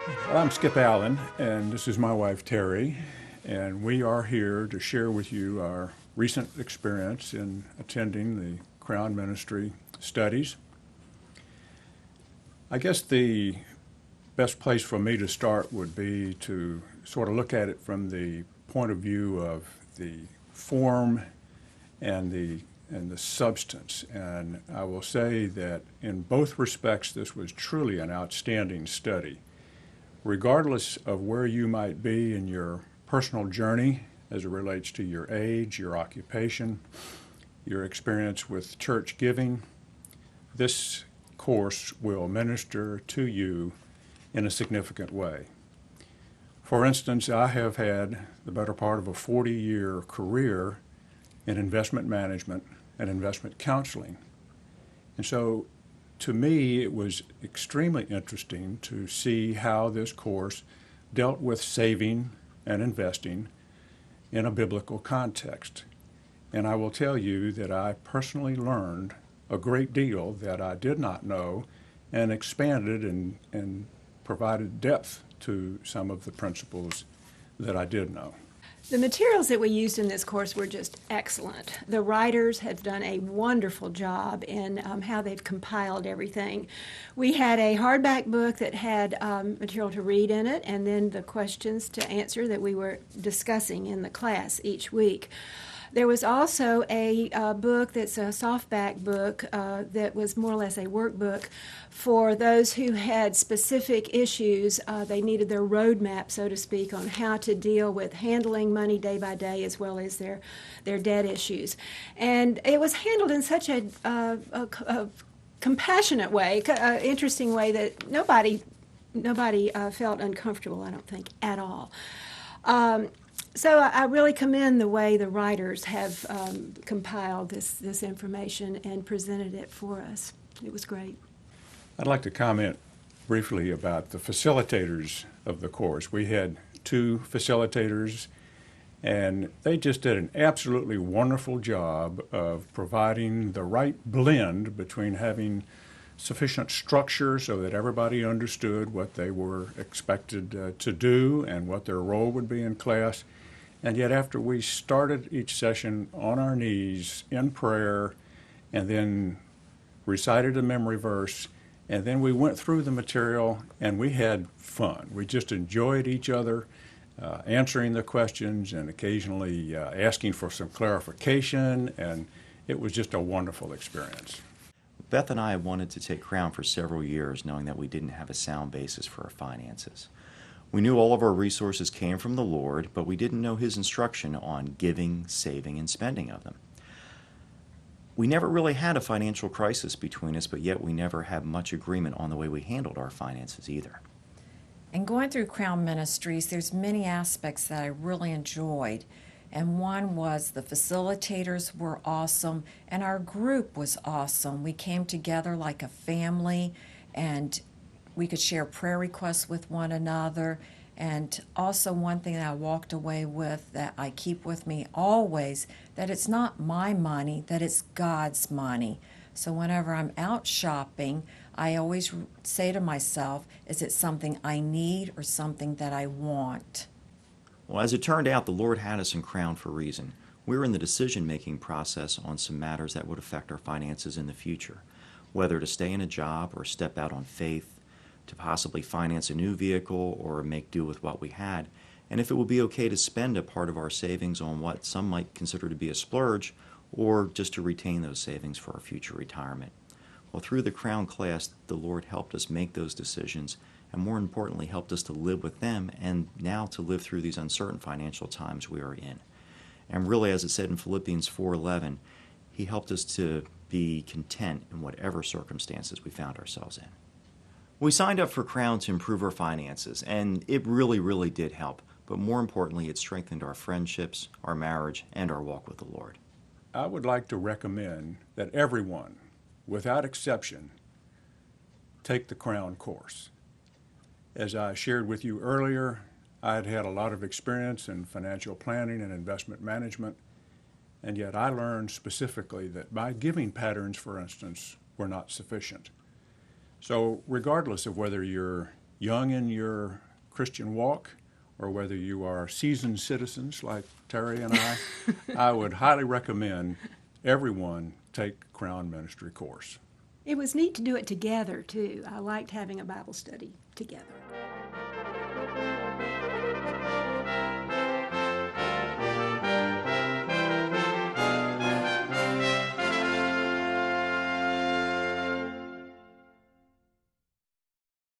Well, I'm Skip Allen, and this is my wife Terry, and we are here to share with you our recent experience in attending the Crown Ministry studies. I guess the best place for me to start would be to sort of look at it from the point of view of the form and the substance. And I will say that in both respects, this was truly an outstanding study. Regardless of where you might be in your personal journey as it relates to your age, your occupation, your experience with church giving, this course will minister to you in a significant way. For instance, I have had the better part of a 40-year career in investment management and investment counseling. And so to me, it was extremely interesting to see how this course dealt with saving and investing in a biblical context. And I will tell you that I personally learned a great deal that I did not know and expanded and provided depth to some of the principles that I did know. The materials that we used in this course were just excellent. The writers have done a wonderful job in how they've compiled everything. We had a hardback book that had material to read in it, and then the questions to answer that we were discussing in the class each week. There was also a book that's a softback book that was more or less a workbook for those who had specific issues. They needed their roadmap, so to speak, on how to deal with handling money day by day as well as their debt issues. And it was handled in such a compassionate way, interesting way that nobody felt uncomfortable, I don't think, at all. So I really commend the way the writers have compiled this information and presented it for us. It was great. I'd like to comment briefly about the facilitators of the course. We had two facilitators, and they just did an absolutely wonderful job of providing the right blend between having sufficient structure so that everybody understood what they were expected to do and what their role would be in class. And yet after we started each session on our knees in prayer and then recited a memory verse, and then we went through the material and we had fun. We just enjoyed each other, answering the questions and occasionally asking for some clarification, and it was just a wonderful experience. Beth and I have wanted to take Crown for several years, knowing that we didn't have a sound basis for our finances. We knew all of our resources came from the Lord, but we didn't know His instruction on giving, saving, and spending of them. We never really had a financial crisis between us, but yet we never had much agreement on the way we handled our finances either. And going through Crown Ministries, there's many aspects that I really enjoyed. And one was the facilitators were awesome, and our group was awesome. We came together like a family, and we could share prayer requests with one another. And also one thing that I walked away with that I keep with me always, that it's not my money, that it's God's money. So whenever I'm out shopping, I always say to myself, is it something I need or something that I want? Well, as it turned out, the Lord had us in Crown for a reason. We were in the decision-making process on some matters that would affect our finances in the future, whether to stay in a job or step out on faith, to possibly finance a new vehicle or make do with what we had, and if it would be okay to spend a part of our savings on what some might consider to be a splurge, or just to retain those savings for our future retirement. Well, through the Crown class, the Lord helped us make those decisions, and more importantly, helped us to live with them and now to live through these uncertain financial times we are in. And really, as it said in Philippians 4:11, He helped us to be content in whatever circumstances we found ourselves in. We signed up for Crown to improve our finances, and it really, really did help. But more importantly, it strengthened our friendships, our marriage, and our walk with the Lord. I would like to recommend that everyone, without exception, take the Crown course. As I shared with you earlier, I had had a lot of experience in financial planning and investment management, and yet I learned specifically that my giving patterns, for instance, were not sufficient. So regardless of whether you're young in your Christian walk or whether you are seasoned citizens like Terry and I would highly recommend everyone take Crown Ministry course. It was neat to do it together, too. I liked having a Bible study together.